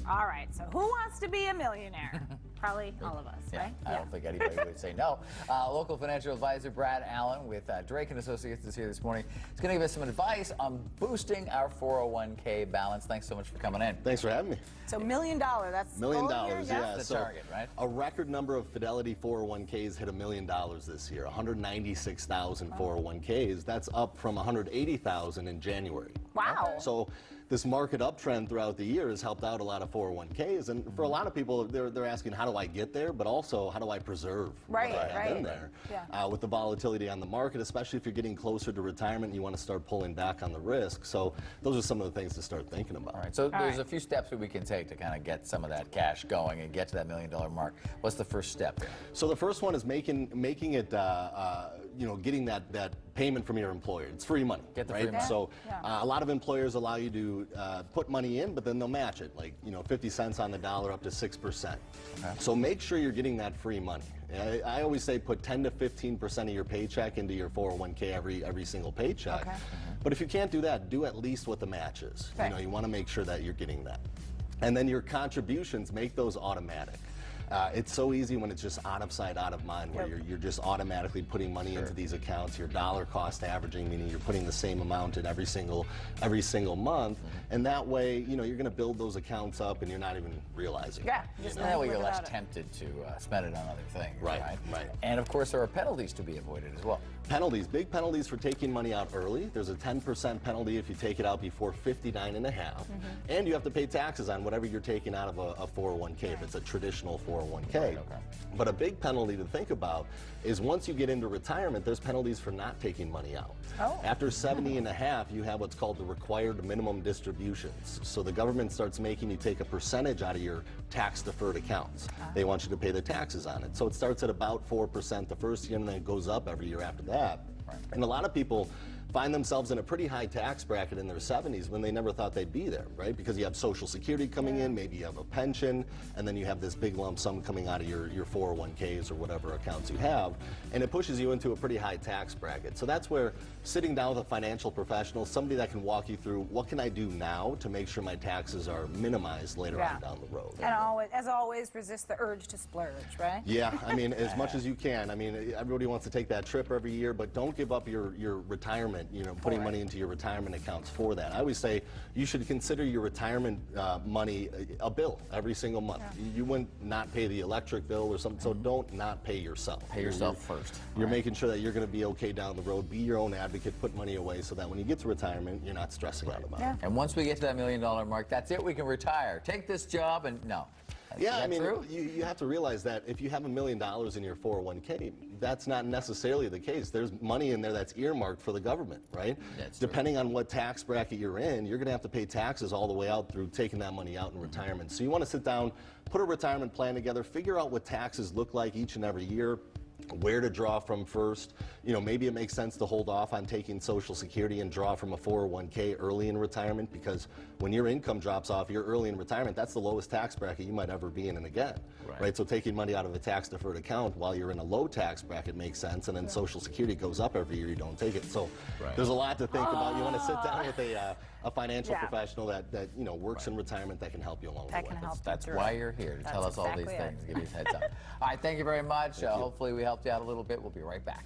All right, so who wants to be a millionaire? Probably all of us, right? I don't think anybody would say no. Local financial advisor Brad Allen with Drake & Associates is here this morning. He's going to give us some advice on boosting our 401k balance. Thanks so much for coming in. Thanks for having me. So $1 million, that's $1 million, yeah. That's the target, right? A record number of Fidelity 401ks hit $1 million this year. 196,000 401ks. That's up from 180,000 in January. Wow. So this market uptrend throughout the year has helped out a lot of 401ks, and for a lot of people, they're asking, how do I get there? But also, how do I preserve what I have in there? Yeah. With the volatility on the market, especially if you're getting closer to retirement, you want to start pulling back on the risk. So those are some of the things to start thinking about. All right. So there's a few steps that we can take to kind of get some of that cash going and get to that $1 million mark. What's the first step? So the first one is making it, getting that payment from your employer. It's free money. Get the right? free money. So a lot of employers allow you to put money in, but then they'll match it, like 50 cents on the dollar up to 6%. Okay. So make sure you're getting that free money. I always say put 10 to 15% of your paycheck into your 401k every single paycheck. Okay. But if you can't do that, do at least what the match is. Right. You want to make sure that you're getting that. And then your contributions, make those automatic. It's so easy when it's just out of sight, out of mind, where you're just automatically putting money into these accounts. Your dollar cost averaging, meaning you're putting the same amount in every single month, and that way, you're going to build those accounts up, and you're not even realizing. Yeah, that way you're less tempted to spend it on other things. Right. And of course, there are penalties to be avoided as well. Penalties, big penalties for taking money out early. There's a 10% penalty if you take it out before 59 and a half, and you have to pay taxes on whatever you're taking out of a 401k if it's a traditional 401k. But a big penalty to think about is once you get into retirement, there's penalties for not taking money out. After 70 and a half, you have what's called the required minimum distributions. So the government starts making you take a percentage out of your tax-deferred accounts. They want you to pay the taxes on it. So it starts at about 4% the first year, and then it goes up every year after that. And a lot of people find themselves in a pretty high tax bracket in their 70s when they never thought they'd be there, right? Because you have Social Security coming in, maybe you have a pension, and then you have this big lump sum coming out of your 401ks or whatever accounts you have, and it pushes you into a pretty high tax bracket. So that's where sitting down with a financial professional, somebody that can walk you through what can I do now to make sure my taxes are minimized later on down the road. And as always, resist the urge to splurge, right? Yeah, I mean, as much as you can. I mean, everybody wants to take that trip every year, but don't give up your retirement, putting money into your retirement accounts for that. I always say you should consider your retirement money a bill every single month. You wouldn't not pay the electric bill or something, so don't not pay yourself. Pay yourself first. You're making sure that you're going to be okay down the road. Be your own advocate, put money away so that when you get to retirement, you're not stressing out about it. And once we get to that $1 million mark, that's it, we can retire. Take this job and no. I mean, you have to realize that if you have $1 million in your 401k, that's not necessarily the case. There's money in there that's earmarked for the government, right? Depending on what tax bracket you're in, you're going to have to pay taxes all the way out through taking that money out in retirement. So you want to sit down, put a retirement plan together, figure out what taxes look like each and every year, where to draw from first. Maybe it makes sense to hold off on taking Social Security and draw from a 401k early in retirement, because when your income drops off, you're early in retirement, that's the lowest tax bracket you might ever be in again. Right? So taking money out of a tax deferred account while you're in a low tax bracket makes sense, and then Social Security goes up every year, you don't take it. So there's a lot to think about. You want to sit down with a financial professional that works in retirement that can help you along the way. That's why you're here, to tell us all these things, give you a heads up. All right, thank you very much. Hopefully we helped you out a little bit. We'll be right back.